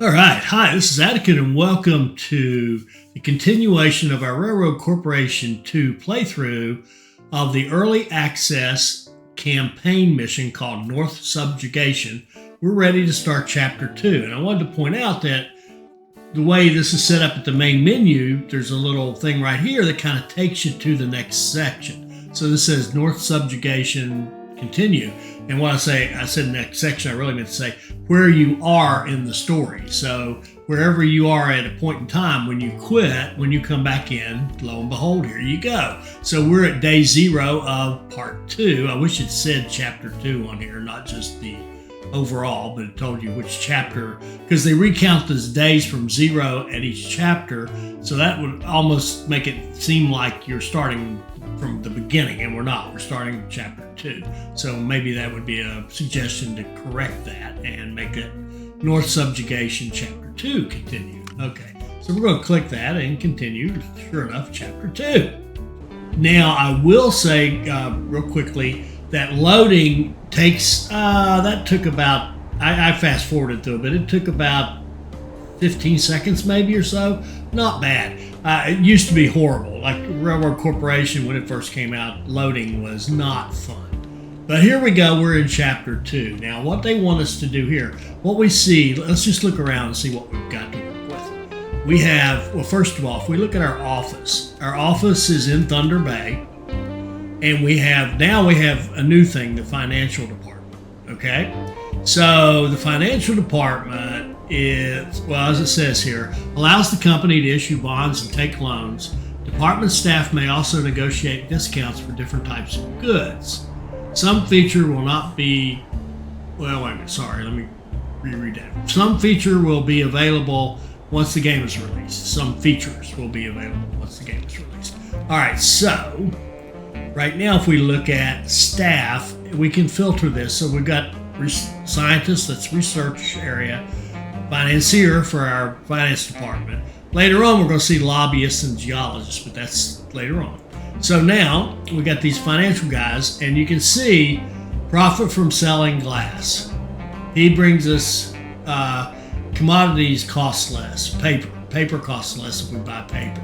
All right. Hi, this is Atticus, and welcome to the continuation of our Railroad Corporation 2 playthrough of the early access campaign mission called North Subjugation. We're ready to start Chapter 2, and I wanted to point out that the way this is set up at the main menu, there's a little thing right here that kind of takes you to the next section. So this says North Subjugation Continue. And when I said next section, I really meant to say where you are in the story. So wherever you are at a point in time, when you quit, when you come back in, lo and behold, here you go. So we're at day 0 of part 2. I wish it said chapter 2 on here, not just the overall, but it told you which chapter, because they recount those days from 0 at each chapter. So that would almost make it seem like you're starting from the beginning, and we're not. We're starting chapter 2. So maybe that would be a suggestion to correct that and make it North Subjugation chapter 2 continue. Okay, so we're going to click that and continue. Sure enough, chapter 2. Now, I will say real quickly that loading takes, that took about, I fast forwarded through it, but it took about 15 seconds maybe or so. Not bad. It used to be horrible. Like Railroad Corporation, when it first came out, loading was not fun. But here we go. We're in chapter 2. Now, what they want us to do here, what we see, let's just look around and see what we've got to work with. We have, well, first of all, if we look at our office is in Thunder Bay. And we have a new thing, the financial department, okay? So the financial department is, well, as it says here, allows the company to issue bonds and take loans. Department staff may also negotiate discounts for different types of goods. Some feature will not be, well, wait a minute, sorry, let me reread that. Some feature will be available once the game is released. Some features will be available once the game is released. All right, so right now, if we look at staff, we can filter this. So we've got scientists, that's research area, financier for our finance department. Later on, we're going to see lobbyists and geologists, but that's later on. So now we got these financial guys, and you can see profit from selling glass. He brings us commodities cost less, paper costs less if we buy paper.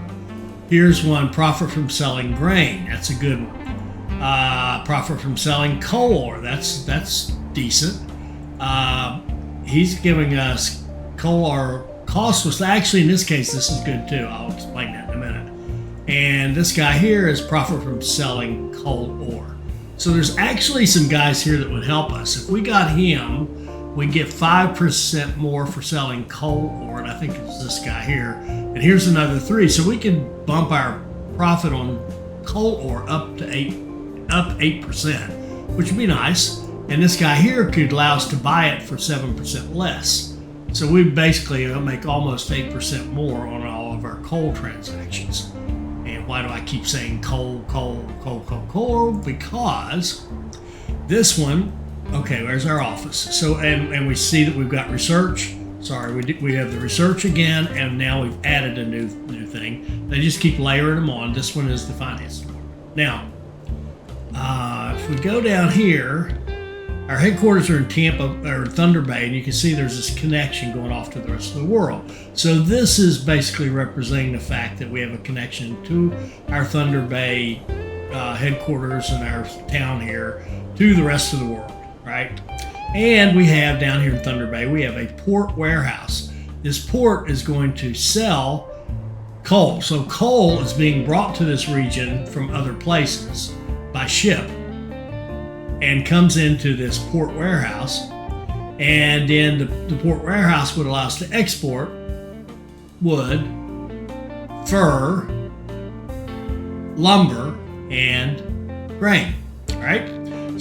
Here's one, profit from selling grain. That's a good one. Profit from selling coal ore. That's decent. He's giving us coal ore cost was actually, in this case, this is good too. I'll explain that in a minute. And this guy here is profit from selling coal ore. So there's actually some guys here that would help us. If we got him, we get 5% more for selling coal ore, and I think it's this guy here. And here's another 3. So we can bump our profit on coal ore up 8%, which would be nice. And this guy here could allow us to buy it for 7% less. So we basically make almost 8% more on all of our coal transactions. And why do I keep saying coal? Because this one, okay, there's our office. So, and we see that we've got research. Sorry, we have the research again, and now we've added a new thing. They just keep layering them on. This one is the finance department. Now, if we go down here, our headquarters are in Tampa or Thunder Bay, and you can see there's this connection going off to the rest of the world. So this is basically representing the fact that we have a connection to our Thunder Bay headquarters and our town here to the rest of the world, right? And we have down here in Thunder Bay, we have a port warehouse. This port is going to sell coal. So coal is being brought to this region from other places by ship and comes into this port warehouse. And then the port warehouse would allow us to export wood, fur, lumber, and grain, right?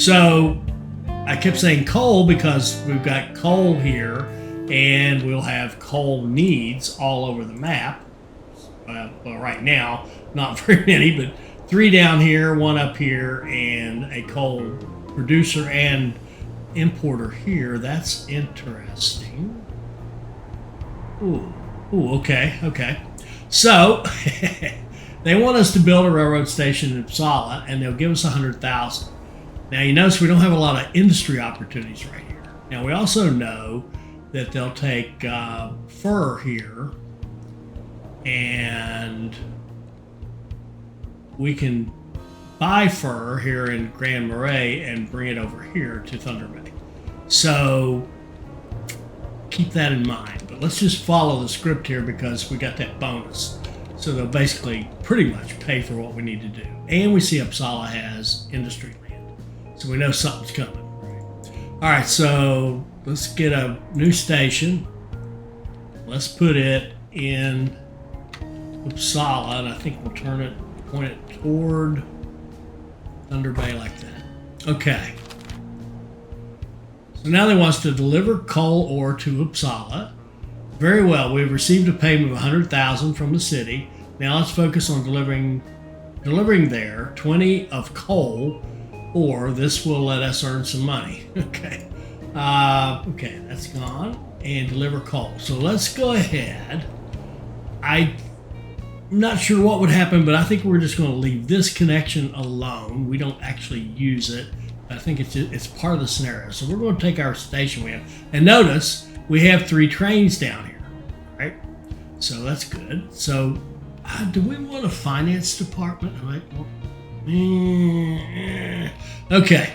So I kept saying coal because we've got coal here, and we'll have coal needs all over the map. Well, right now, not very many, but 3 down here, 1 up here, and a coal producer and importer here. That's interesting. Ooh, okay. So they want us to build a railroad station in Upsala, and they'll give us $100,000. Now you notice we don't have a lot of industry opportunities right here. Now we also know that they'll take fur here, and we can buy fur here in Grand Marais and bring it over here to Thunder Bay. So keep that in mind. But let's just follow the script here because we got that bonus. So they'll basically pretty much pay for what we need to do. And we see Upsala has industry land. So we know something's coming. All right, so let's get a new station. Let's put it in Upsala, and I think we'll point it toward Thunder Bay like that. Okay. So now they want us to deliver coal ore to Upsala. Very well. We've received a payment of $100,000 from the city. Now let's focus on delivering there 20 of coal, or this will let us earn some money. Okay. Okay, that's gone. And deliver coal. So let's go ahead. I'm not sure what would happen, but I think we're just going to leave this connection alone. We don't actually use it. I think it's part of the scenario. So we're going to take our station we have. And notice we have 3 trains down here, right? So that's good. So do we want a finance department? Okay.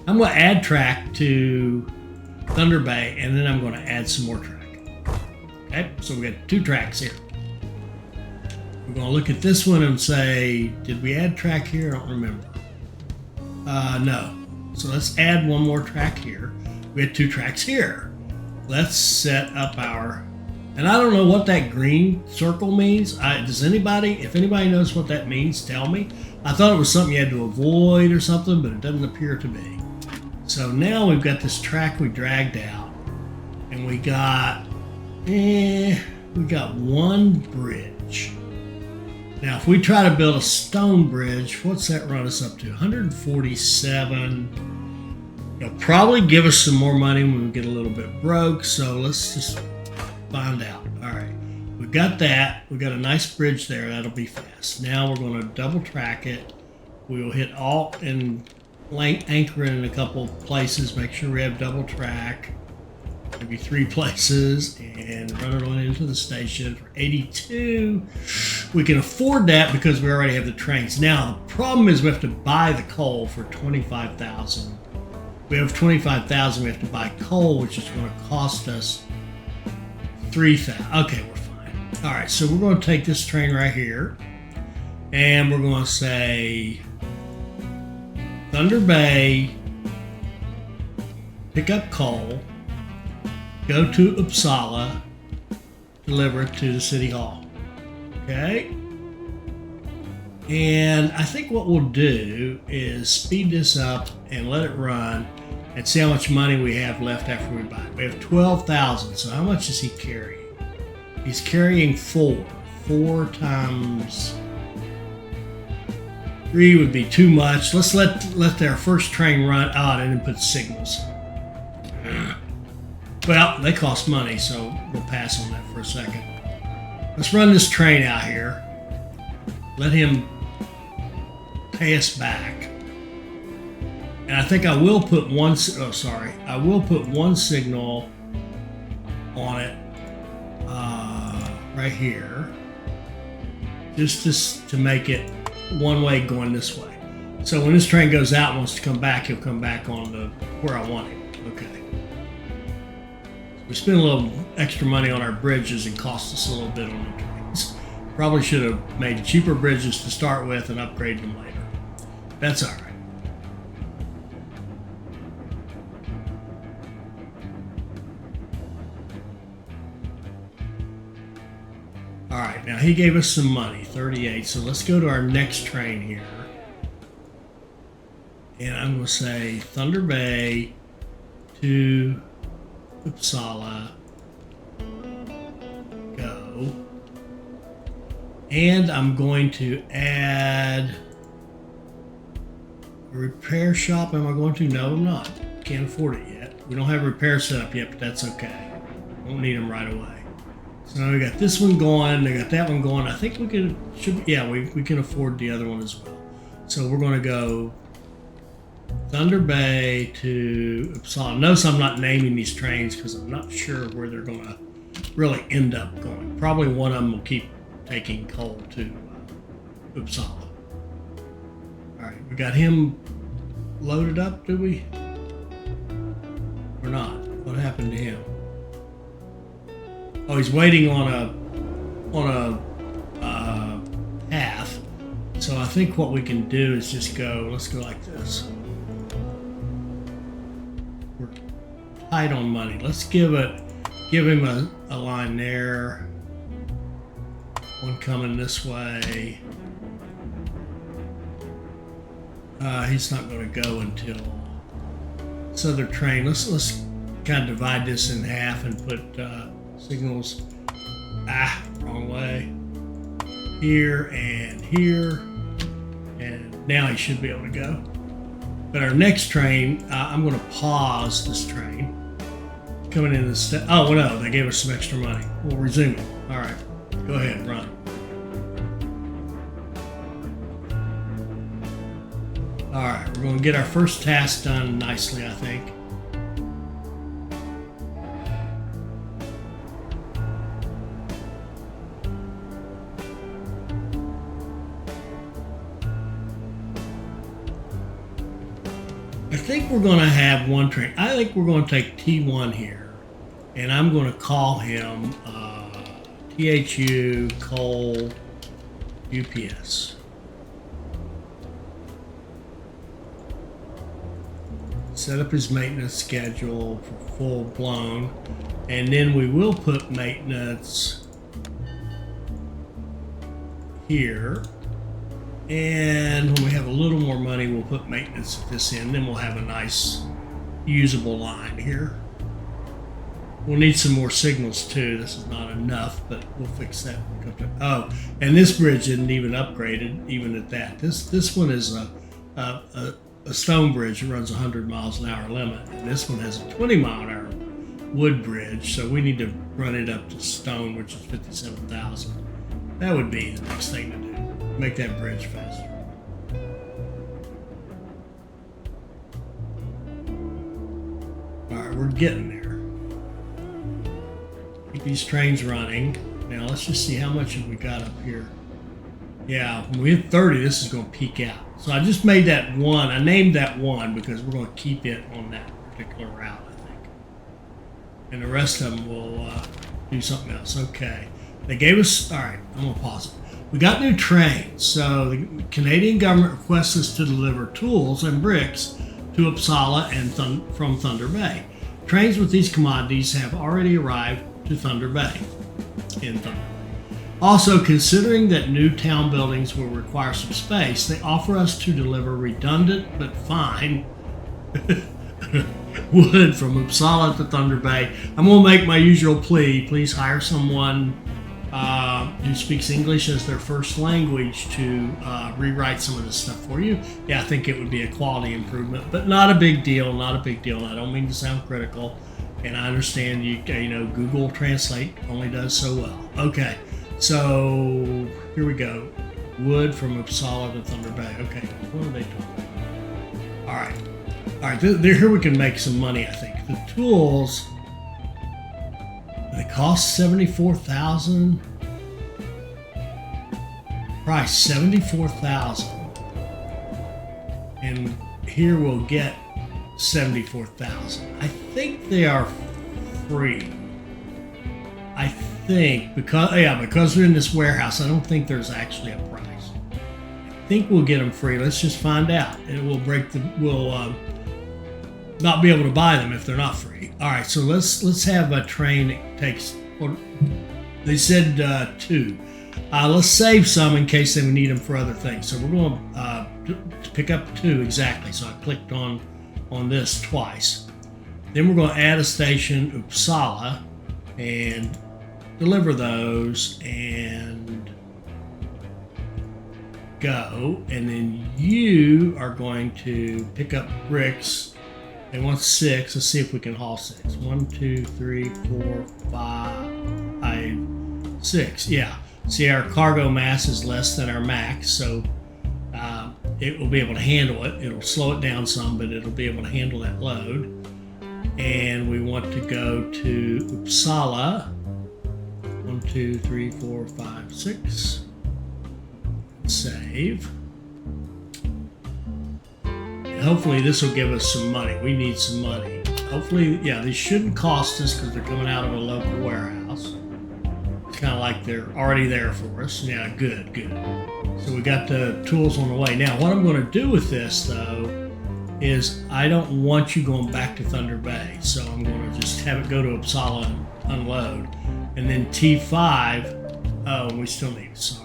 I'm going to add track to Thunder Bay, and then I'm going to add some more track. Okay, so we got 2 tracks here. We're going to look at this one and say, did we add track here? I don't remember. No. So let's add one more track here. We had 2 tracks here. Let's set up our, and I don't know what that green circle means. Does anybody, if anybody knows what that means, tell me. I thought it was something you had to avoid or something, but it doesn't appear to be. So now we've got this track we dragged out, and we got one bridge. Now, if we try to build a stone bridge, what's that run us up to? 147. It'll probably give us some more money when we get a little bit broke, so let's just find out. All right, we've got that. We've got a nice bridge there. That'll be fast. Now we're going to double track it. We will hit Alt and anchor it in a couple places. Make sure we have double track. Maybe 3 places, and run it on into the station for 82. We can afford that because we already have the trains. Now the problem is we have to buy the coal for 25,000. We have 25,000. We have to buy coal, which is going to cost us 3,000. Okay, we're fine. All right, so we're going to take this train right here, and we're going to say Thunder Bay, pick up coal. Go to Upsala, deliver it to the City Hall. Okay? And I think what we'll do is speed this up and let it run and see how much money we have left after we buy it. We have 12,000, so how much is he carrying? He's carrying 4. 4 times 3 would be too much. Let's let their first train run out and then put signals. Well, they cost money, so we'll pass on that for a second. Let's run this train out here. Let him pay us back. And I think I will put one, I will put one signal on it right here. Just to make it one way going this way. So when this train goes out and wants to come back, he'll come back on the where I want him. Okay. We spent a little extra money on our bridges and cost us a little bit on the trains. Probably should have made cheaper bridges to start with and upgrade them later. That's all right. All right, now he gave us some money, 38. So let's go to our next train here. And I'm going to say Thunder Bay to Upsala, go, and I'm going to add a repair shop. Am I going to? No, I'm not. Can't afford it yet. We don't have repair set up yet, but that's okay. Won't need them right away. So we got this one going. They got that one going. I think we can afford the other one as well. So we're going to go Thunder Bay to Upsala. Notice I'm not naming these trains because I'm not sure where they're going to really end up going. Probably one of them will keep taking coal to Upsala. All right, we got him loaded up, do we? Or not? What happened to him? Oh, he's waiting on a path. So I think what we can do is just go. Let's go like this. We're tight on money. Let's give him a line there. One coming this way. He's not going to go until this other train. Let's kind of divide this in half and put signals. Wrong way. Here and here, and now he should be able to go. But our next train, I'm going to pause this train coming in the oh no, they gave us some extra money. We'll resume it. All right, go ahead, run. All right, we're going to get our first task done nicely, I think. I think we're going to have one train. I think we're going to take T1 here, and I'm going to call him THU Coal UPS. Set up his maintenance schedule for full blown, and then we will put maintenance here. And when we have a little more money, we'll put maintenance at this end. Then we'll have a nice usable line here. We'll need some more signals too. This is not enough, but we'll fix that. Oh, and this bridge isn't even upgraded, even at that. This one is a stone bridge that runs 100 miles an hour limit. And this one has a 20 mile an hour wood bridge, so we need to run it up to stone, which is 57,000. That would be the next thing to do. Make that bridge faster. All right, we're getting there. Keep these trains running. Now let's just see how much have we got up here. Yeah, when we hit 30, this is going to peak out. So I just made that one. I named that one because we're going to keep it on that particular route, I think. And the rest of them will do something else. Okay. They gave us, all right, I'm going to pause it. We got new trains, so the Canadian government requests us to deliver tools and bricks to Upsala and from Thunder Bay. Trains with these commodities have already arrived to Thunder Bay. Also, considering that new town buildings will require some space, they offer us to deliver redundant but fine wood from Upsala to Thunder Bay. I'm going to make my usual plea. Please hire someone who speaks English as their first language to rewrite some of this stuff for you. Yeah, I think it would be a quality improvement, but not a big deal. Not a big deal. I don't mean to sound critical, and I understand you know Google Translate only does so well. Okay, so here we go. Wood from Upsala to Thunder Bay. Okay, what are they talking about? All right. Here we can make some money. I think the tools. They cost $74,000. Price $74,000. And here we'll get $74,000. I think they are free. I think because they're in this warehouse, I don't think there's actually a price. I think we'll get them free. Let's just find out. And we'll not be able to buy them if they're not free. All right, so let's have a train that takes. They said 2. Let's save some in case they need them for other things. So we're going to pick up 2 exactly. So I clicked on this twice. Then we're going to add a station, Upsala, and deliver those and go. And then you are going to pick up bricks. They want 6. Let's see if we can haul 6. 1, 2, 3, 4, 5, 6. Yeah. See, our cargo mass is less than our max, so it will be able to handle it. It'll slow it down some, but it'll be able to handle that load. And we want to go to Upsala. 1, 2, 3, 4, 5, 6. Save. And hopefully this will give us some money. We need some money. Hopefully, yeah, these shouldn't cost us because they're coming out of a local warehouse. It's kind of like they're already there for us. Yeah, good. So we got the tools on the way. Now, what I'm going to do with this, though, is I don't want you going back to Thunder Bay. So I'm going to just have it go to Upsala and unload. And then T5, oh, we still need, sorry.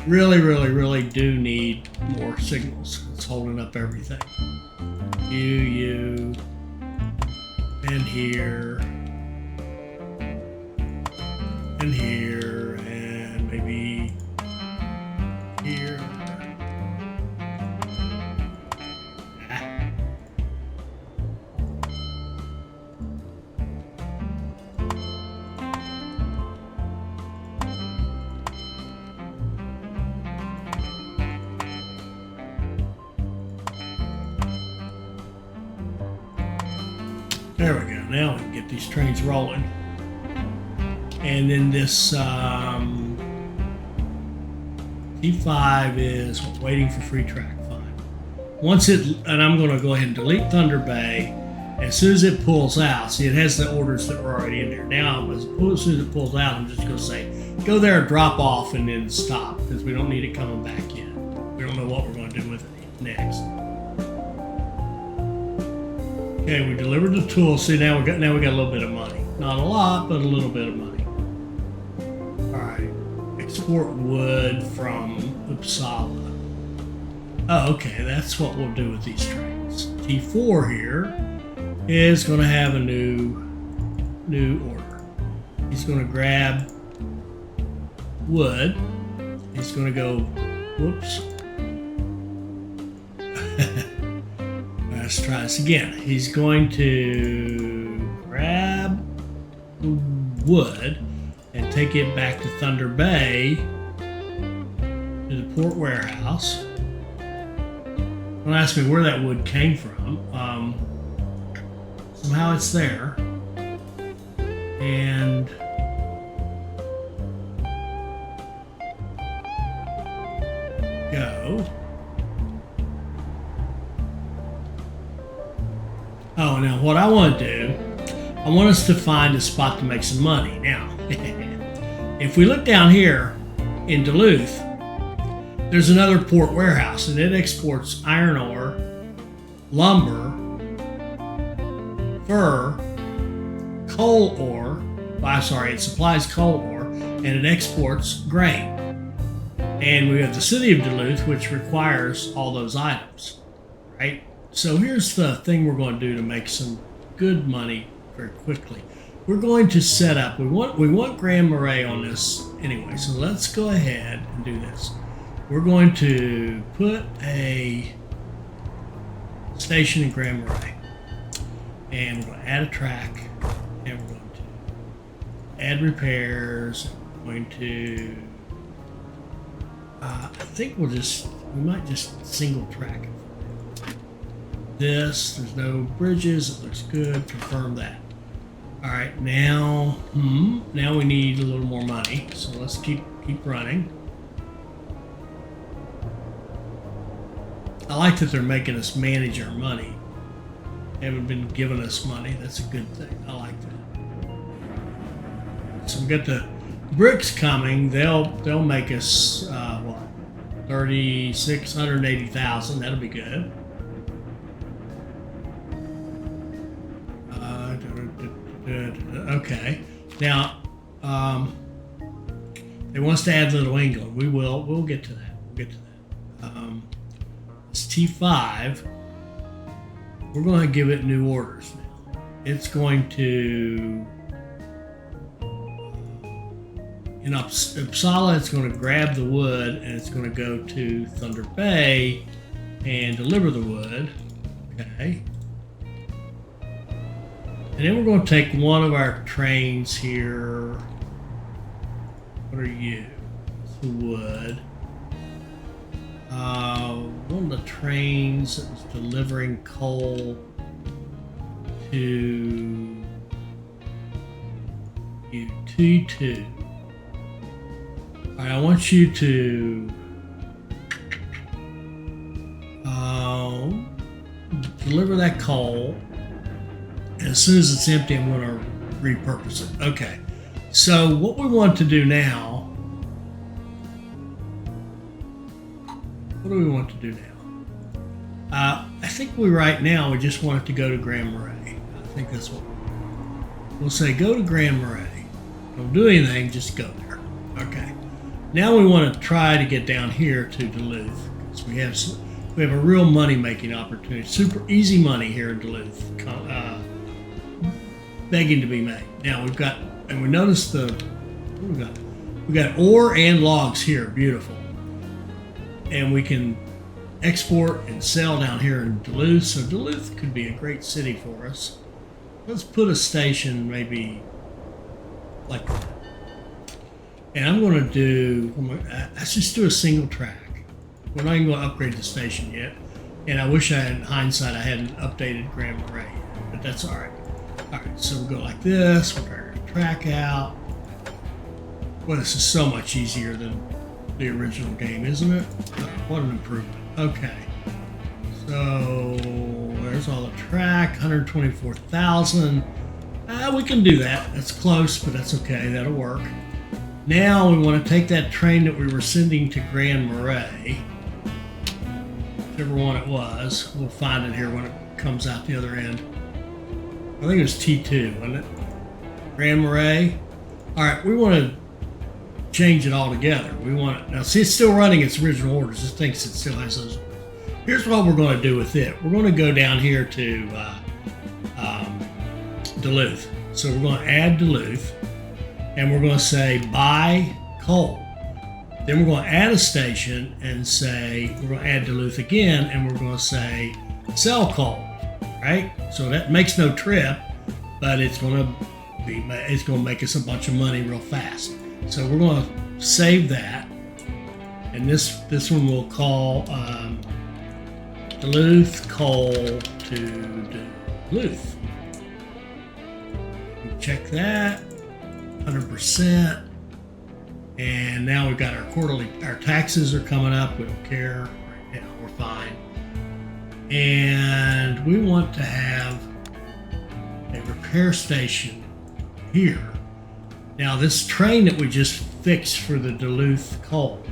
Really do need more signals. It's holding up everything. You, and here, and here, and maybe here. There we go. Now we can get these trains rolling. And then this T5 is waiting for free track. Fine. Once it, and I'm going to go ahead and delete Thunder Bay. As soon as it pulls out, see, it has the orders that were already in there. Now, as soon as it pulls out, I'm just going to say, go there, drop off, and then stop, because we don't need it coming back in. We don't know what we're going to do with it next. Okay, we delivered the tool. See, now we got a little bit of money. Not a lot, but a little bit of money. All right, export wood from Upsala. Oh, okay, that's what we'll do with these trains. T4 here is going to have a new order. He's going to grab wood. He's going to go, whoops. Let's try this again. He's going to grab the wood and take it back to Thunder Bay to the port warehouse. Don't ask me where that wood came from. Somehow it's there. And go. Oh, now what I want to do, I want us to find a spot to make some money. Now, if we look down here in Duluth, there's another port warehouse, and it exports iron ore, lumber, fur, coal ore. It supplies coal ore, and it exports grain. And we have the city of Duluth, which requires all those items, right? So here's the thing we're going to do to make some good money very quickly. We're going to set up, we want Grand Marais on this anyway, so let's go ahead and do this. We're going to put a station in Grand Marais, and we're going to add a track, and we're going to add repairs. We're going to, I think we might just single track it. There's no bridges, it looks good, confirm that. All right, now we need a little more money, so let's keep running. I like that they're making us manage our money. They haven't been giving us money, that's a good thing, I like that. So we got the bricks coming, they'll make us, what, 180,000, that'll be good. Okay, now they want us to add Little England. We'll get to that. It's T5. We're going to give it new orders now. It's going to, in Upsala, it's going to grab the wood and it's going to go to Thunder Bay and deliver the wood. Okay. And then we're going to take one of our trains here. What are you? It's the wood. One of the trains that was delivering coal to T2. All right, I want you to deliver that coal. And as soon as it's empty, I'm going to repurpose it. Okay. So what we want to do now, what do we want to do now? I think right now we just want it to go to Grand Marais. I think that's what we'll say. Go to Grand Marais. Don't do anything, just go there. Okay. Now we want to try to get down here to Duluth because we have a real money-making opportunity. Super easy money here in Duluth, begging to be made. Now we've got, and we notice we got ore and logs here, beautiful, and we can export and sell down here in Duluth. So Duluth could be a great city for us. Let's put a station maybe like that. And I'm going to do, let's just do a single track. We're not even going to upgrade the station yet. And I wish in hindsight I hadn't updated Grand Marais, but that's all right. All right, so we'll go like this. We'll drag our track out. Well, this is so much easier than the original game, isn't it? Oh, what an improvement. Okay. So there's all the track, 124,000. We can do that. That's close, but that's okay. That'll work. Now we want to take that train that we were sending to Grand Marais, whichever one it was. We'll find it here when it comes out the other end. I think it was T2, wasn't it? Grand Marais. All right, we want to change it all together. We want it, now see, it's still running its original orders. It thinks it still has those orders. Here's what we're going to do with it. We're going to go down here to Duluth. So we're going to add Duluth, and we're going to say buy coal. Then we're going to add a station and say we're going to add Duluth again, and we're going to say sell coal. Right? So that makes no trip, but it's going to make us a bunch of money real fast. So we're going to save that, and this one we'll call Duluth coal to Duluth. Check that, 100%. And now we've got our taxes are coming up. We don't care right now. We're fine. And we want to have a repair station here. Now this train that we just fixed for the Duluth coal,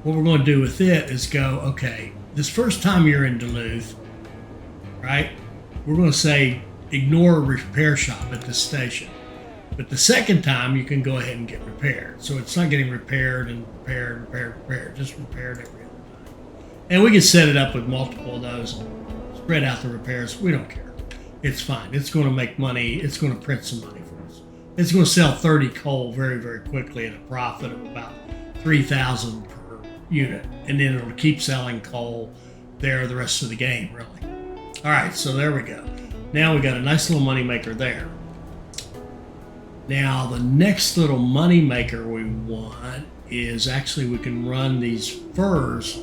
what we're going to do with it is go, okay, this first time you're in Duluth, right, we're going to say ignore a repair shop at this station. But the second time you can go ahead and get repaired. So it's not getting repaired and repaired, just repaired every other time. And we can set it up with multiple of those and spread out the repairs. We don't care. It's fine. It's going to make money. It's going to print some money for us. It's going to sell 30 coal very, very quickly at a profit of about 3,000 per unit. And then it'll keep selling coal there the rest of the game, really. All right, so there we go. Now we got a nice little money maker there. Now the next little money maker we want is actually we can run these furs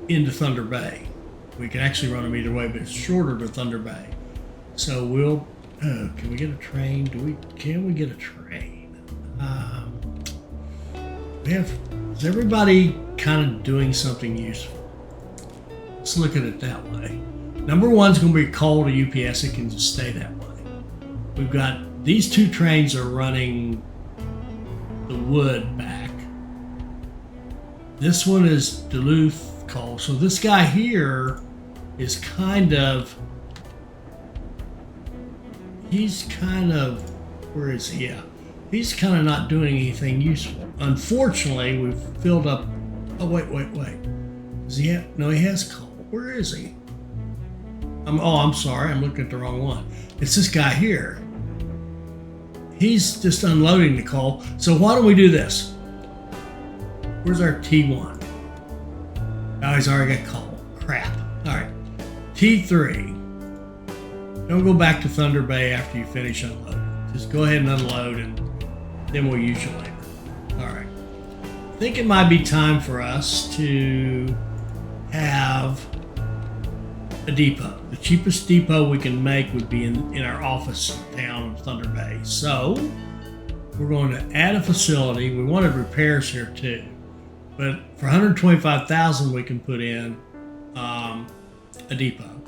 into Thunder Bay. We can actually run them either way, but it's shorter to Thunder Bay. So we'll, can we get a train? Can we get a train? Is everybody kind of doing something useful? Let's look at it that way. Number one's going to be coal to UPS. It can just stay that way. We've got these two trains are running the wood back. This one is Duluth coal. So this guy here is where is he? Yeah. He's kind of not doing anything useful. Unfortunately, we've filled up, oh, wait. Does he have, no, he has coal. Where is he? I'm sorry, I'm looking at the wrong one. It's this guy here. He's just unloading the coal. So why don't we do this? Where's our T1? Oh, he's already got coal. Crap. All right. T3. Don't go back to Thunder Bay after you finish unloading. Just go ahead and unload, and then we'll use you later. All right. think it might be time for us to have a depot. The cheapest depot we can make would be in our office town of Thunder Bay. So we're going to add a facility. We wanted repairs here too, but for $125,000 we can put in a depot,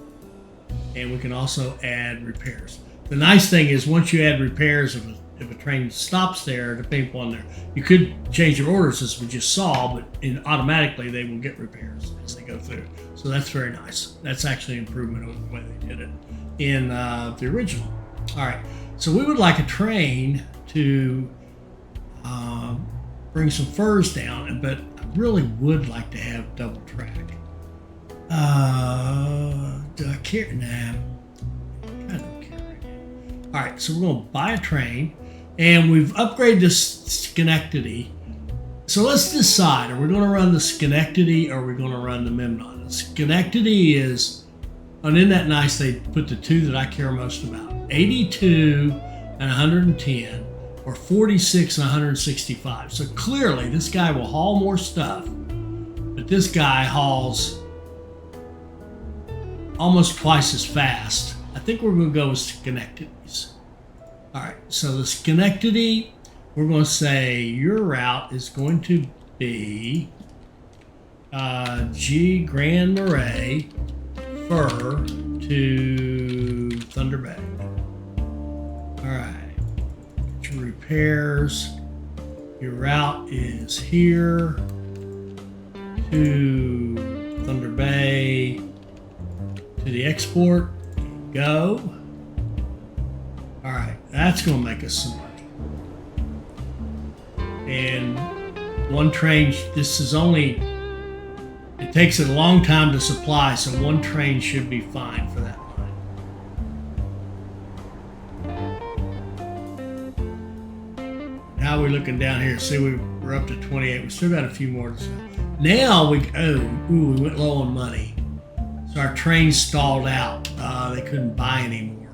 and we can also add repairs. The nice thing is once you add repairs, if a train stops there, depending upon there, you could change your orders as we just saw, but automatically they will get repairs as they go through. So that's very nice. That's actually an improvement over the way they did it in the original. All right, so we would like a train to bring some furs down, but I really would like to have double track. Do I care? Nah, I don't care right now. All right, so we're going to buy a train, and we've upgraded this Schenectady. So let's decide, are we going to run the Schenectady or are we going to run the Memnon? The Schenectady is, and isn't that nice? They put the two that I care most about, 82 and 110, or 46 and 165. So clearly this guy will haul more stuff, but this guy hauls almost twice as fast. I think we're going to go with Schenectady's. All right, so the Schenectady, we're going to say your route is going to be Grand Marais, Fur to Thunder Bay. All right, your repairs. Your route is here to Thunder Bay, to the export, go. All right, that's going to make us some money. And one train, this is only, it takes a long time to supply, so one train should be fine for that line. How are we looking down here? See, we're up to 28. We still got a few more to sell. Now we went low on money. So our train stalled out. They couldn't buy anymore.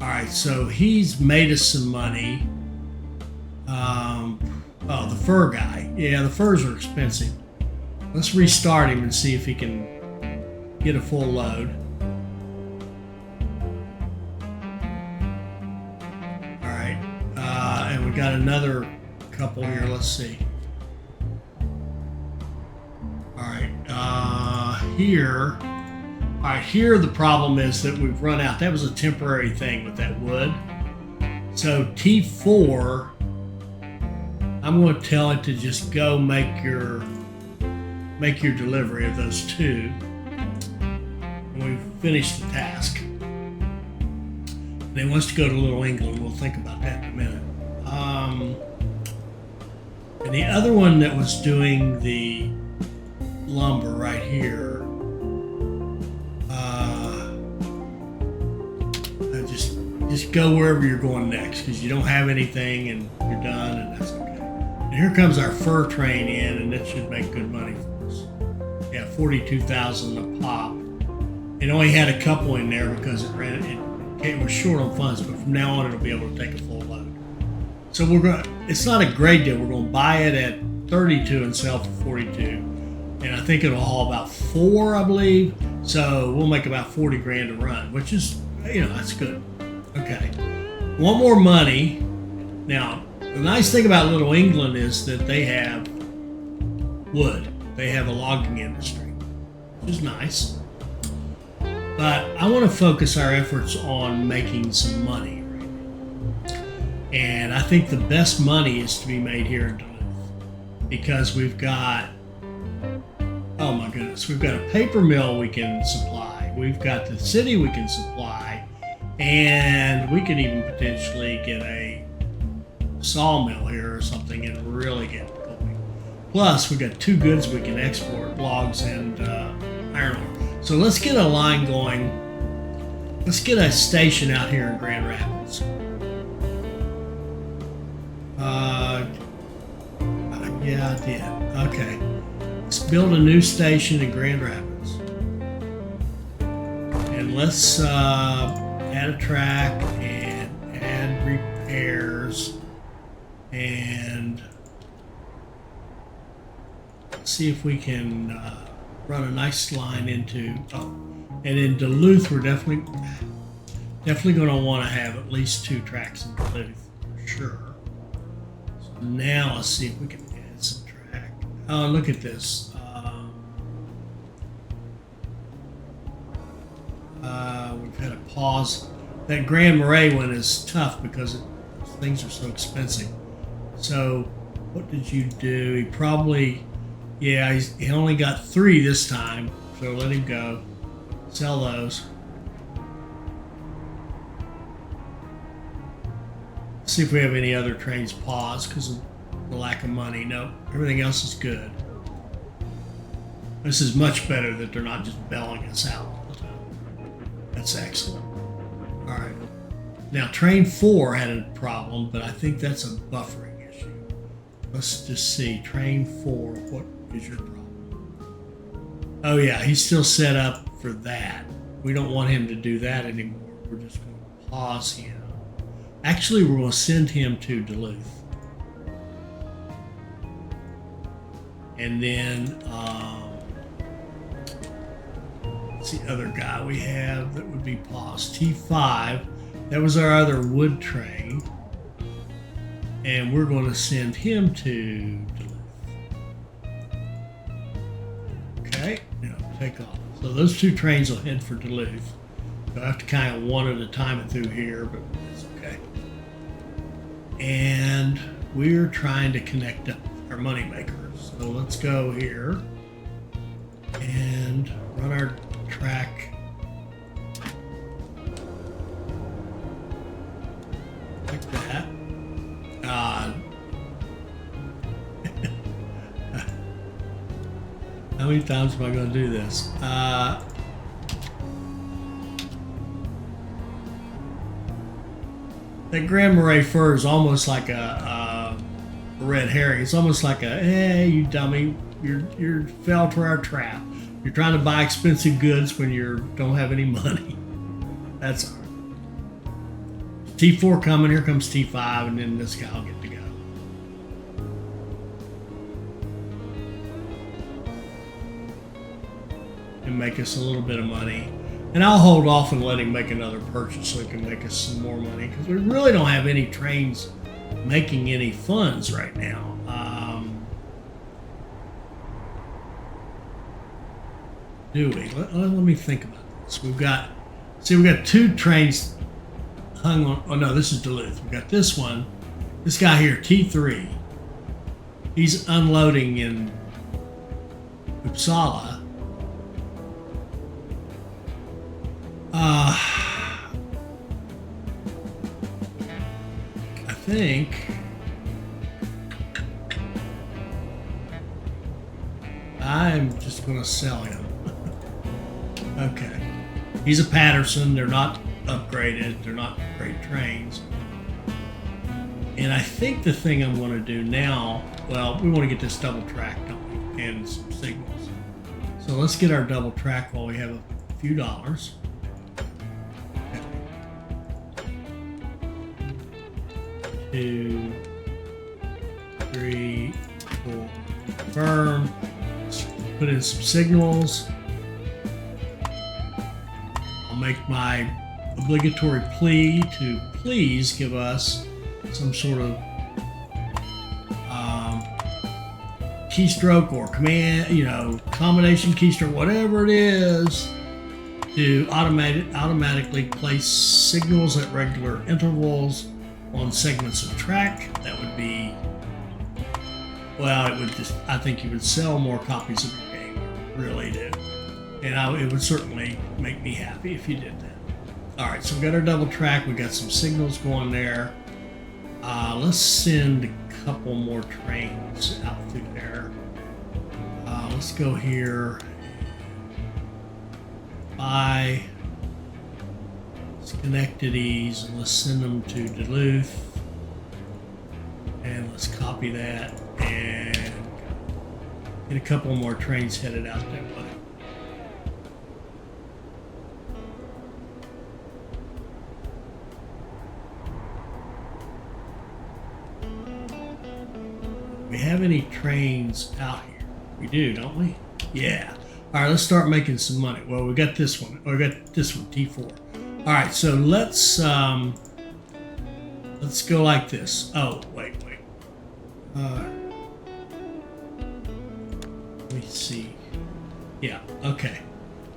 All right, so he's made us some money. The fur guy. Yeah, the furs are expensive. Let's restart him and see if he can get a full load. All right, and we got another couple here. Let's see. All right, here. All right, here the problem is that we've run out. That was a temporary thing with that wood. So T4, I'm going to tell it to just go make your delivery of those two. And we've finished the task. And it wants to go to Little England. We'll think about that in a minute. And the other one that was doing the lumber right here, just go wherever you're going next, because you don't have anything and you're done, and that's okay. And here comes our fur train in, and that should make good money for us. Yeah, 42,000 a pop. It only had a couple in there because it was short on funds, but from now on it'll be able to take a full load. So it's not a great deal. We're going to buy it at 32 and sell for 42. And I think it'll haul about 4, I believe. So we'll make about 40 grand a run, which is, that's good. Okay. Want more money. Now, the nice thing about Little England is that they have wood. They have a logging industry, which is nice. But I want to focus our efforts on making some money right now. And I think the best money is to be made here in Duluth, because we've got, oh my goodness, we've got a paper mill we can supply. We've got the city we can supply. And we could even potentially get a sawmill here or something and really get going. Plus, we've got two goods we can export, logs and iron ore. So let's get a line going. Let's get a station out here in Grand Rapids. Yeah, I did. Okay. Let's build a new station in Grand Rapids. And let's add a track and add repairs and see if we can run a nice line into. Oh, and in Duluth, we're definitely going to want to have at least 2 tracks in Duluth for sure. So now let's see if we can add some track. Oh, look at this. We've had a pause. That Grand Marais one is tough because things are so expensive. So what did you do? He probably, yeah, he only got 3 this time. So let him go. Sell those. See if we have any other trains paused because of the lack of money. No, everything else is good. This is much better that they're not just bailing us out all the time. That's excellent. All right. Now, train 4 had a problem, but I think that's a buffering issue. Let's just see. Train 4, what is your problem? Oh, yeah, he's still set up for that. We don't want him to do that anymore. We're just going to pause him. Actually, we're going to send him to Duluth. And then, what's the other guy we have that would be paused? T5. That was our other wood train. And we're going to send him to Duluth. Okay, now take off. So those 2 trains will head for Duluth. So I have to kind of one at a time through here, but it's okay. And we're trying to connect up our money makers. So let's go here and run our track. Like that. How many times am I going to do this? That Grand Marais fur is almost like a red herring. It's almost like a, hey, you dummy, you fell for our trap. You're trying to buy expensive goods when you don't have any money. That's all right. T4 coming, here comes T5, and then this guy will get to go. And make us a little bit of money. And I'll hold off and let him make another purchase so he can make us some more money, because we really don't have any trains making any funds right now. Do we? Let me think about this. We've got 2 trains hung on. Oh no, this is Duluth. We've got this one. This guy here, T3. He's unloading in Upsala. I think I'm just going to sell him. Okay. He's a Patterson. They're not upgraded. They're not great trains. And I think the thing I'm going to do now, well, we want to get this double track, don't we? And some signals. So let's get our double track while we have a few dollars. 2, 3, 4. Confirm. Let's put in some signals. I'll make my obligatory plea to please give us some sort of keystroke or command, combination keystroke, whatever it is, to automatically place signals at regular intervals on segments of track. That would be, well, it would just, I think you would sell more copies of your game, really do. And it would certainly make me happy if you did that. All right, so we got our double track. We got some signals going there. Let's send a couple more trains out through there. Let's go here. Buy Schenectady's, and let's send them to Duluth. And let's copy that and get a couple more trains headed out that way. Do we have any trains out here? We do, don't we? Yeah. All right, let's start making some money. Well, we got this one. Or we got this one, T4. All right, so let's go like this. Oh, wait. Let me see. Yeah, okay.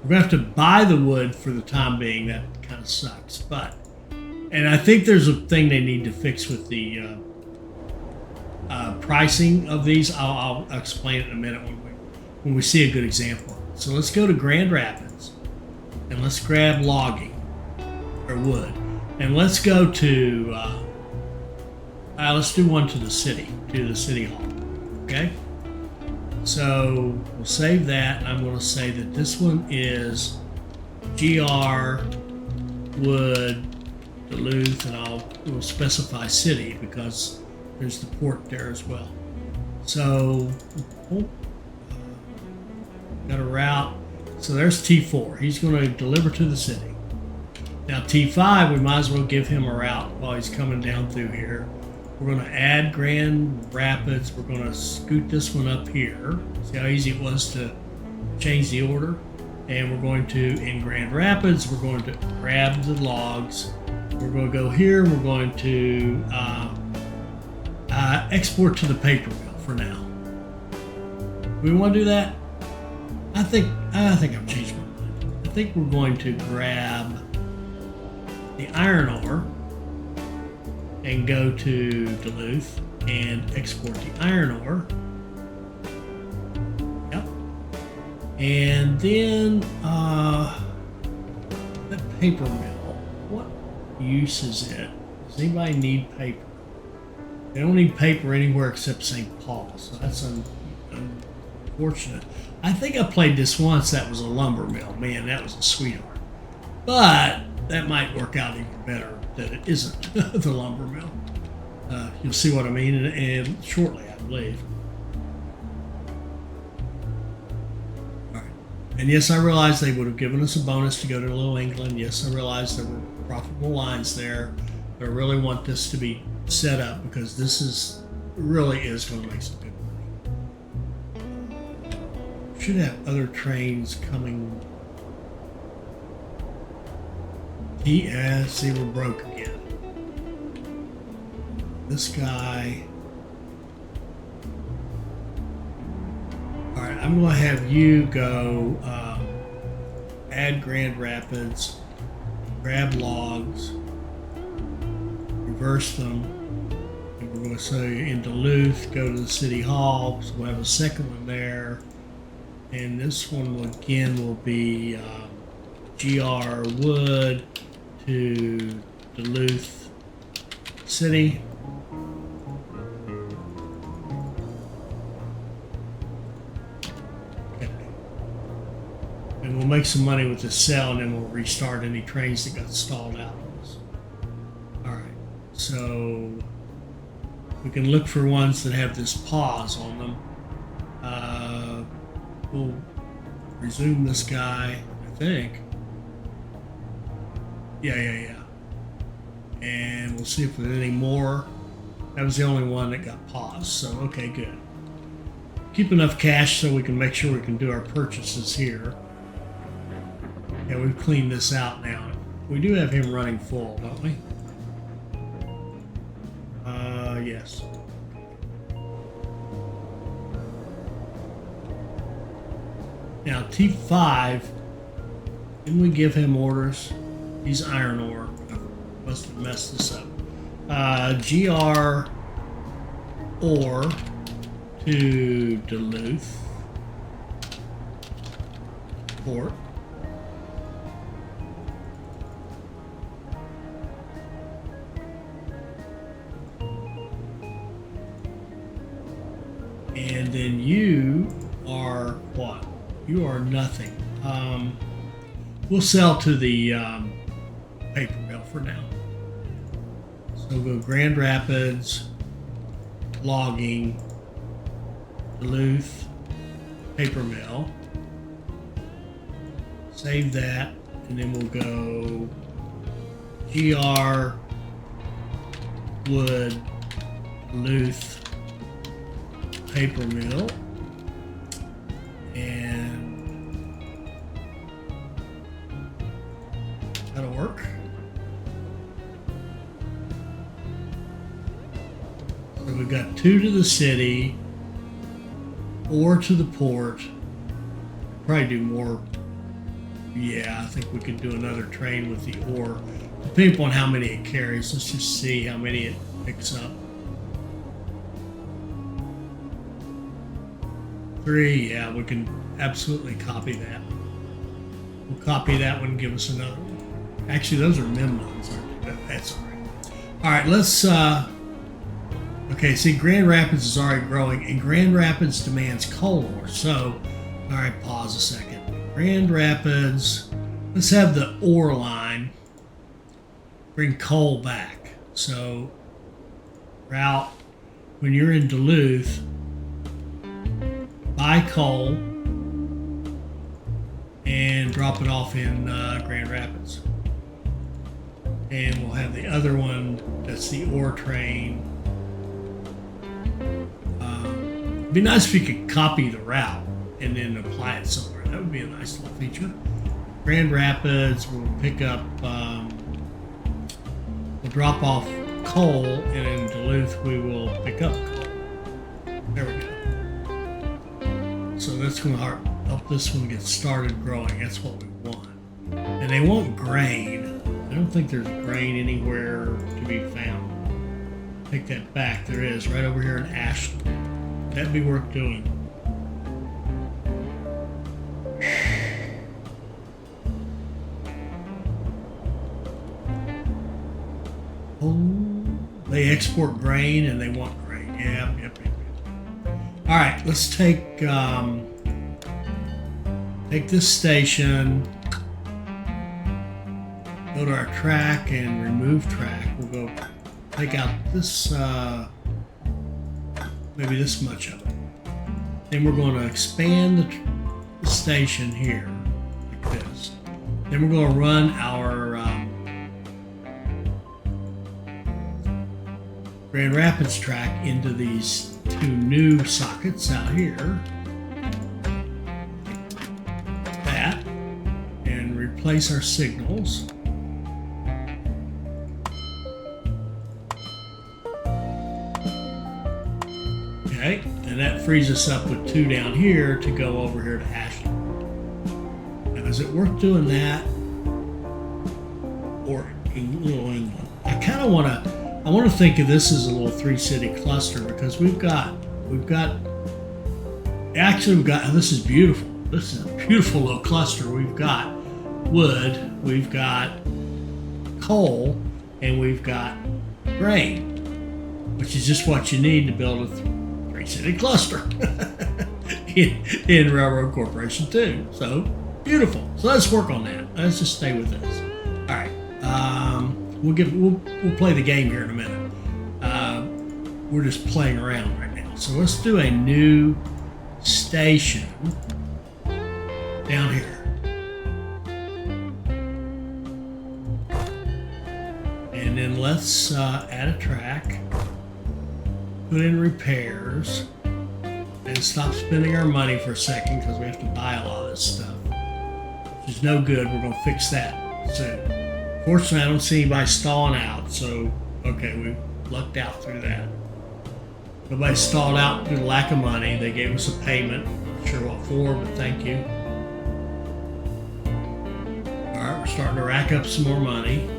We're gonna have to buy the wood for the time being. That kind of sucks, and I think there's a thing they need to fix with the pricing of these. I'll explain it in a minute when we see a good example. So let's go to Grand Rapids and let's grab logging or wood, and let's go to let's do one to the city hall. Okay. So we'll save that. I'm going to say that this one is GR Wood Duluth, and we'll specify city because there's the port there as well. So got a route. So there's T4. He's going to deliver to the city. Now T5, we might as well give him a route while he's coming down through here. We're going to add Grand Rapids. We're going to scoot this one up here. See how easy it was to change the order? And we're going to, in Grand Rapids, we're going to grab the logs. We're going to go here. We're going to export to the paper mill for now. Do we want to do that? I think I've changed my mind. I think we're going to grab the iron ore and go to Duluth and export the iron ore. Yep. And then the paper mill. What use is it? Does anybody need paper? They don't need paper anywhere except St. Paul, so that's unfortunate. I think I played this once. That was a lumber mill. Man, that was a sweetheart. But that might work out even better that it isn't the lumber mill. You'll see what I mean and shortly, I believe. All right. And yes, I realize they would have given us a bonus to go to Little England. Yes, I realize there were profitable lines there. But I really want this to be set up because this really is going to make some good money. Should have other trains coming. See, we're broke again. This guy. All right, I'm going to have you go add Grand Rapids, grab logs, reverse them, and we're going to say in Duluth, go to the City Hall. So we'll have a second one there, and this one again will be GR Wood to Duluth City. Okay. And we'll make some money with this sell, and then we'll restart any trains that got stalled out on us. All right, so we can look for ones that have this pause on them. We'll resume this guy, I think. Yeah. And we'll see if there's any more. That was the only one that got paused, so okay, good. Keep enough cash so we can make sure we can do our purchases here. Yeah, we've cleaned this out now. We do have him running full, don't we? Yes. Now T5, didn't we give him orders? He's iron ore. I must have messed this up. GR ore to Duluth port. And then you are what? You are nothing. We'll sell to the paper mill for now. So we'll go Grand Rapids, logging, Duluth, paper mill. Save that, and then we'll go GR, Wood, Duluth, paper mill. So we've got 2 to the city, 4 to the port. Probably do more. Yeah, I think we could do another train with the ore. Depending upon how many it carries. Let's just see how many it picks up. 3, yeah, we can absolutely copy that. We'll copy that one and give us another one. Actually, those are mem ones, aren't they? That's all right. All right, let's, okay, see, Grand Rapids is already growing, and Grand Rapids demands coal ore. So, all right, pause a second. Grand Rapids, let's have the ore line bring coal back. So, route, when you're in Duluth, buy coal and drop it off in Grand Rapids. And we'll have the other one, that's the ore train. It'd be nice if you could copy the route and then apply it somewhere. That would be a nice little feature. Grand Rapids, we'll pick up, we'll drop off coal, and in Duluth we will pick up coal. There we go. So that's going to help this one get started growing. That's what we want. And they want grain. I don't think there's grain anywhere to be found. Take that back. There is, right over here in Ashland. That'd be worth doing. Oh, they export grain and they want grain. Yep. All right, let's take this station, go to our track and remove track. We'll go take out this, maybe this much of it. Then we're going to expand the station here, like this. Then we're going to run our Grand Rapids track into these 2 new sockets out here. Like that. And replace our signals. Okay, and that frees us up with 2 down here to go over here to Ashland. Now, is it worth doing that? Or Little England? I kind of want to. I want to think of this as a little 3-city cluster because we've got. Actually, this is beautiful. This is a beautiful little cluster. We've got wood, we've got coal, and we've got grain, which is just what you need to build a 3-city cluster in Railroad Corporation 2. So beautiful. So let's work on that. Let's just stay with this. All right. We'll play the game here in a minute. We're just playing around right now. So let's do a new station down here. And then let's add a track, put in repairs, and stop spending our money for a second because we have to buy a lot of this stuff, which is no good. We're going to fix that soon. Fortunately, I don't see anybody stalling out, so okay, we lucked out through that. Nobody stalled out due to lack of money. They gave us a payment. Not sure what for, but thank you. All right, we're starting to rack up some more money.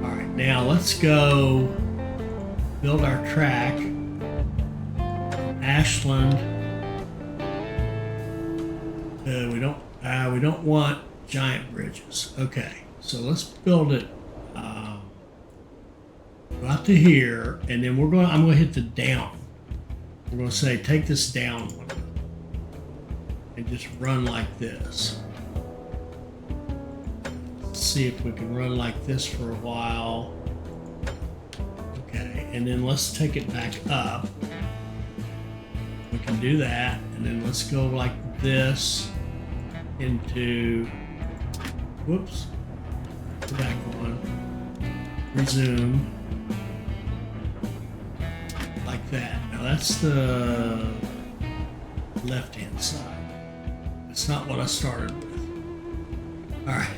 All right, now let's go build our track. Ashland. We don't want giant bridges. Okay, so let's build it right to here, and then I'm going to hit the down. We're going to say take this down one and just run like this. Let's see if we can run like this for a while. Okay, and then let's take it back up. We can do that, and then let's go like this into, whoops, back one, resume, like that. Now that's the left-hand side. That's not what I started with. All right.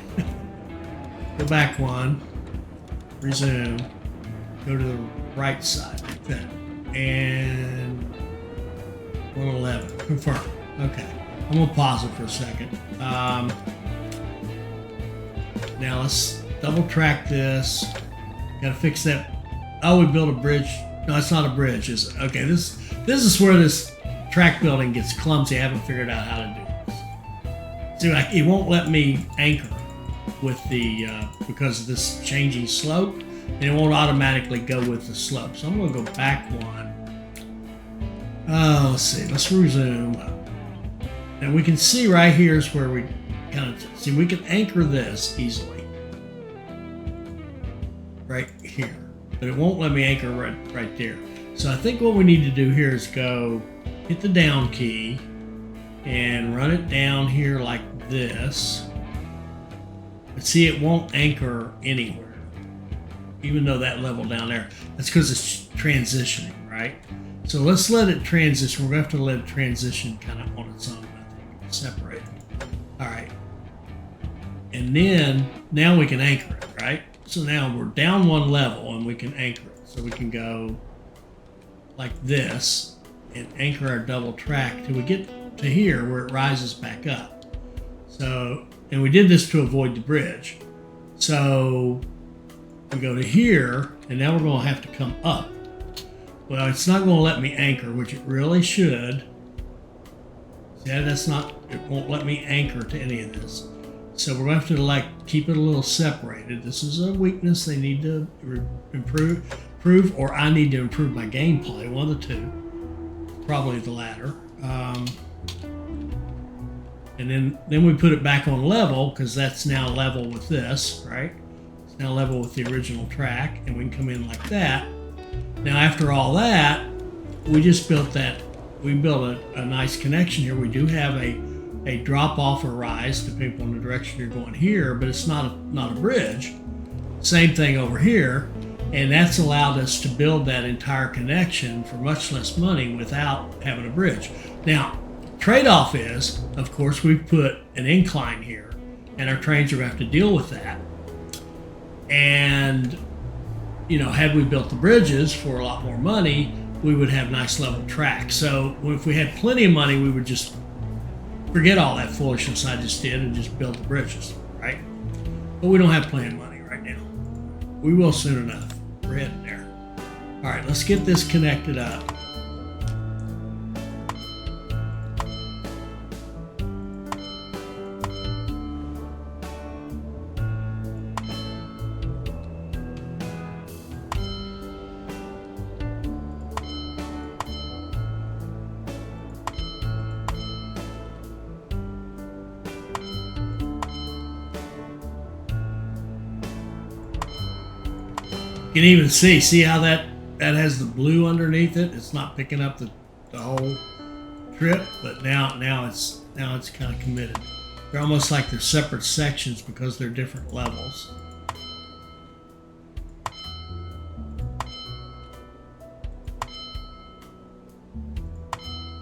go back one, resume, go to the right side like that, and 111, confirm. Okay, I'm gonna pause it for a second. Now let's double track this. Gotta fix that. Oh, we built a bridge. No, it's not a bridge, is it? Okay, this is where this track building gets clumsy. I haven't figured out how to do this. See, like, it won't let me anchor with the because of this changing slope, and it won't automatically go with the slope. So I'm gonna go back one. Let's see. Let's resume. And we can see right here is where we kind of see we can anchor this easily right here, but it won't let me anchor right there. So I think what we need to do here is go hit the down key and run it down here like this. But see, it won't anchor anywhere, even though that level down there. That's because it's transitioning, right? So let's let it transition. We're going to have to let it transition kind of on its own, I think. Separate it. All right. And then, now we can anchor it, right? So now we're down one level and we can anchor it. So we can go like this and anchor our double track till we get to here where it rises back up. So, and we did this to avoid the bridge. So we go to here, and now we're going to have to come up. Well, it's not going to let me anchor, which it really should. Yeah, that's not, it won't let me anchor to any of this. So we're going to have to like keep it a little separated. This is a weakness they need to improve, or I need to improve my gameplay, one of the two. Probably the latter. And then we put it back on level, because that's now level with this, right? It's now level with the original track, and we can come in like that. Now after all that, we just built that, we built a nice connection here. We do have a drop off or rise depending on the direction you're going here, but it's not a bridge. Same thing over here, and that's allowed us to build that entire connection for much less money without having a bridge. Now, trade-off is, of course, we've put an incline here, and our trains are going to have to deal with that. And, you know, had we built the bridges for a lot more money, we would have nice level tracks. So if we had plenty of money, we would just forget all that foolishness I just did and just build the bridges, right? But we don't have plenty of money right now. We will soon enough. We're heading there. All right, let's get this connected up. You can even see how that has the blue underneath it. It's not picking up the whole trip, but now it's kind of committed. They're almost like they're separate sections because they're different levels.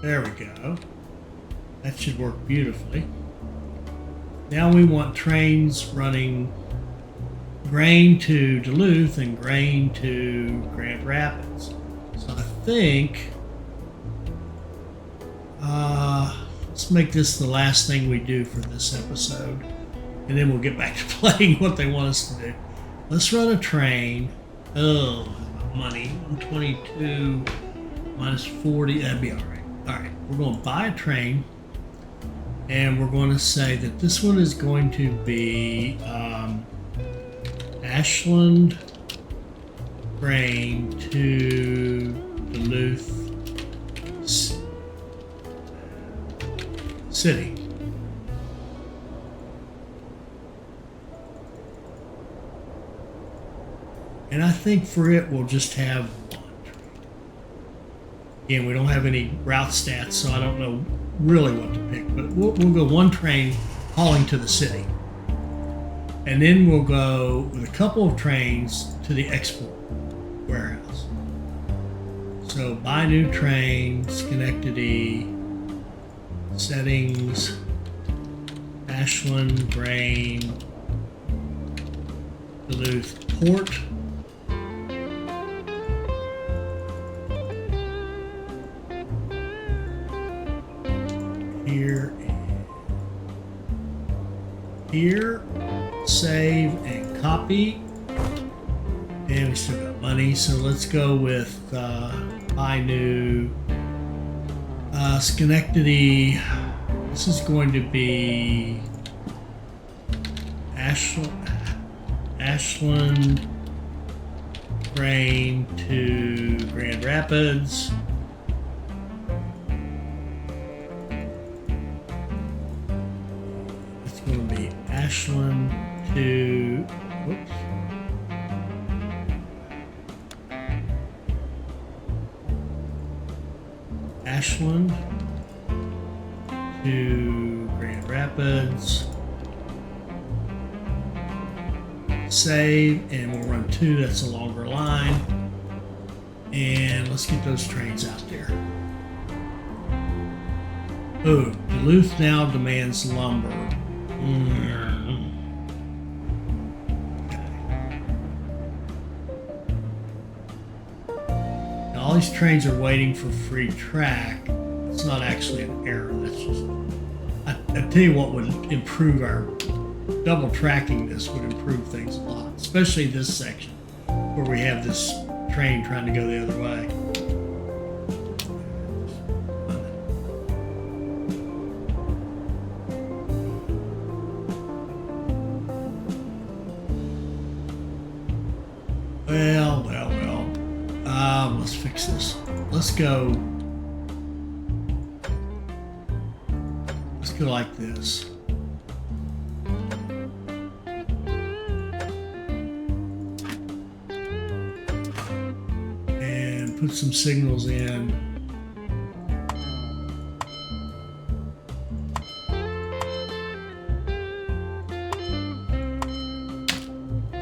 There we go. That should work beautifully. Now we want trains running grain to Duluth and grain to Grand Rapids. So I think let's make this the last thing we do for this episode, and then we'll get back to playing what they want us to do. Let's run a train. Oh, money. 122 minus 40. That'd be all right. All right, we're going to buy a train, and we're going to say that this one is going to be Ashland grain to Duluth City. And I think for it, we'll just have one train. Again, we don't have any route stats, so I don't know really what to pick, but we'll go one train hauling to the city. And then we'll go with a couple of trains to the export warehouse. So buy new train, Schenectady, settings, Ashland grain Duluth Port. Here and here. Save and copy. And we still got money, so let's go with buy new. Schenectady. This is going to be Ashland Grain to Grand Rapids. It's going to be Ashland to, whoops. Ashland to Grand Rapids. Save, and we'll run 2. That's a longer line. And let's get those trains out there. Oh, Duluth now demands lumber. Now, all these trains are waiting for free track. It's not actually an error. That's just, I tell you what would improve our double tracking. This would improve things a lot, especially this section where we have this train trying to go the other way. Well. Let's fix this. Let's go like this. And put some signals in.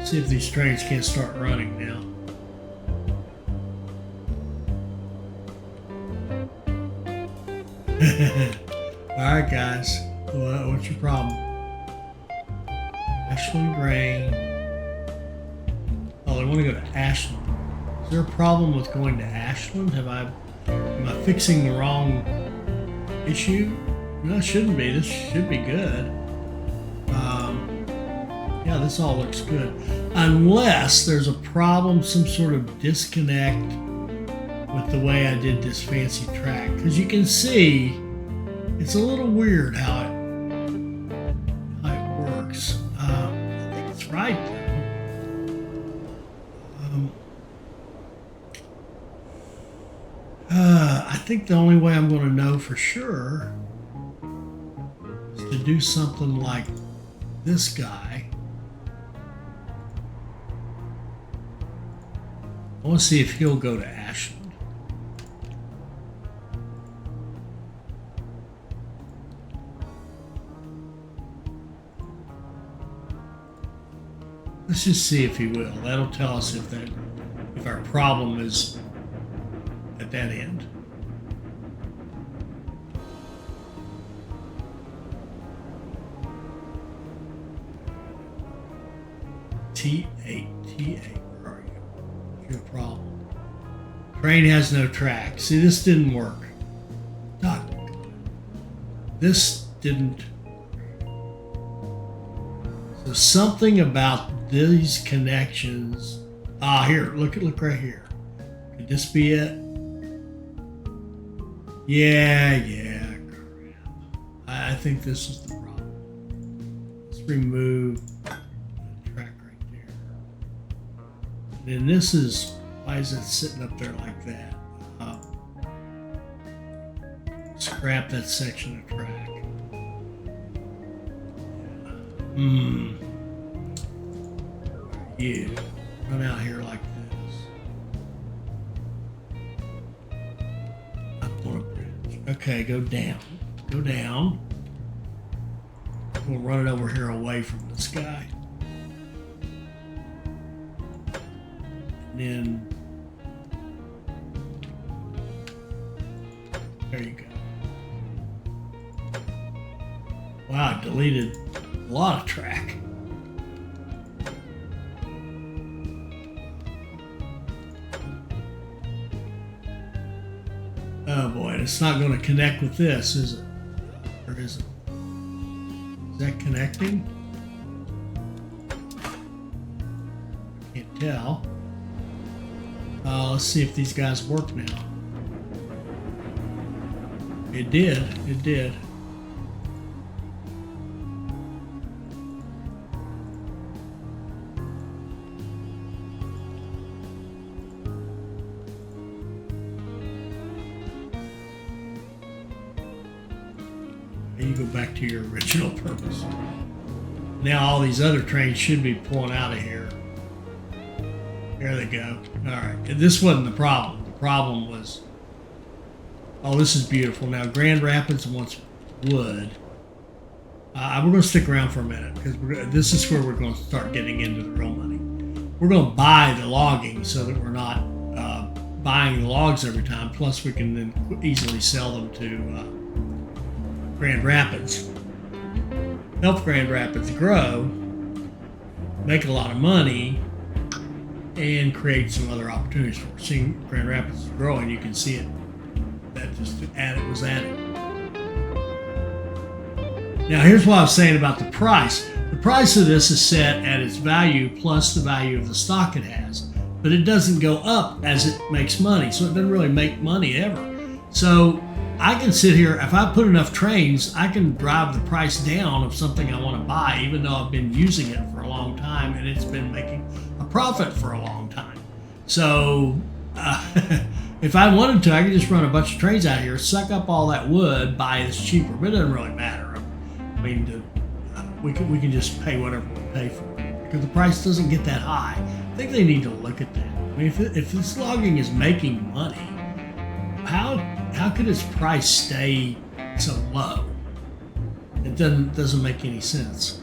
See if these trains can't start running now. Alright guys, what's your problem? Ashland Grain. Oh, they want to go to Ashland. Is there a problem with going to Ashland? Am I fixing the wrong issue? No, it shouldn't be. This should be good. Yeah, this all looks good. Unless there's a problem, some sort of disconnect with the way I did this fancy track. Because you can see it's a little weird how it works. I think it's right though. I think the only way I'm going to know for sure is to do something like this guy. I want to see if he'll go to Ashland. Let's just see if he will. That'll tell us if our problem is at that end. T8, where are you? What's your problem? Train has no track. See, this didn't work. This didn't. So something about these connections. Here, look right here. Could this be it? Yeah, crap. I think this is the problem. Let's remove the track right there. And then this is, why is it sitting up there like that? Scrap that section of track. You run out here like this. Up on a bridge. Okay, go down. Go down. We'll run it over here away from this guy. And then there you go. Wow, I deleted a lot of track. Oh boy, it's not going to connect with this, is it? Or is it? Is that connecting? Can't tell. Let's see if these guys work now. It did. It did. You go back to your original purpose. Now all these other trains should be pulling out of here. There they go. All right. This wasn't the problem. The problem was, oh, this is beautiful. Now Grand Rapids wants wood. We're going to stick around for a minute because this is where we're going to start getting into the real money. We're going to buy the logging so that we're not buying the logs every time. Plus, we can then easily sell them to Grand Rapids, help Grand Rapids grow, make a lot of money, and create some other opportunities for us. Seeing Grand Rapids is growing, you can see it. That just was added. Now here's what I was saying about the price. The price of this is set at its value plus the value of the stock it has, but it doesn't go up as it makes money, so it doesn't really make money ever. So I can sit here, if I put enough trains, I can drive the price down of something I want to buy, even though I've been using it for a long time and it's been making a profit for a long time. So if I wanted to, I could just run a bunch of trains out here, suck up all that wood, buy this cheaper, but it doesn't really matter. I mean, we can just pay whatever we pay for it because the price doesn't get that high. I think they need to look at that. I mean, if this logging is making money, how could its price stay so low? It doesn't make any sense.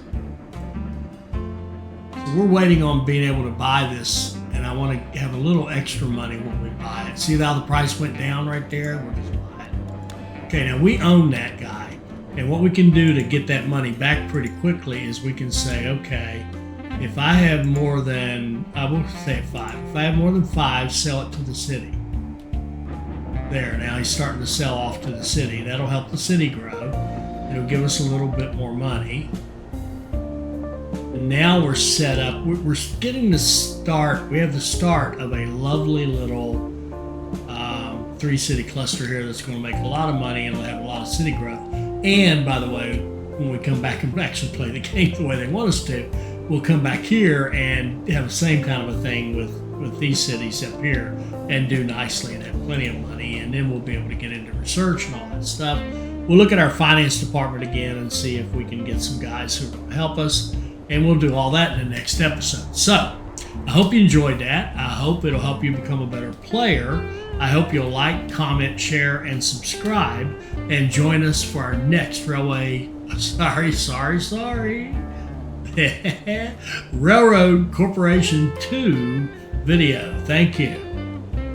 So we're waiting on being able to buy this, and I want to have a little extra money when we buy it. See how the price went down right there? We'll just buy it. Okay, now we own that guy, and what we can do to get that money back pretty quickly is we can say, okay, if I have more than, I will say 5. If I have more than 5, sell it to the city. There, now he's starting to sell off to the city. That'll help the city grow. It'll give us a little bit more money. And now we're set up. We're getting the start. We have the start of a lovely little 3-city cluster here that's going to make a lot of money and will have a lot of city growth. And by the way, when we come back and actually play the game the way they want us to, we'll come back here and have the same kind of a thing with these cities up here and do nicely and have plenty of money, and then we'll be able to get into research and all that stuff. We'll look at our finance department again and see if we can get some guys who will help us, and we'll do all that in the next episode. So I hope you enjoyed that. I hope it'll help you become a better player. I hope you'll like, comment, share, and subscribe, and join us for our next Railroad Corporation 2 video. Thank you.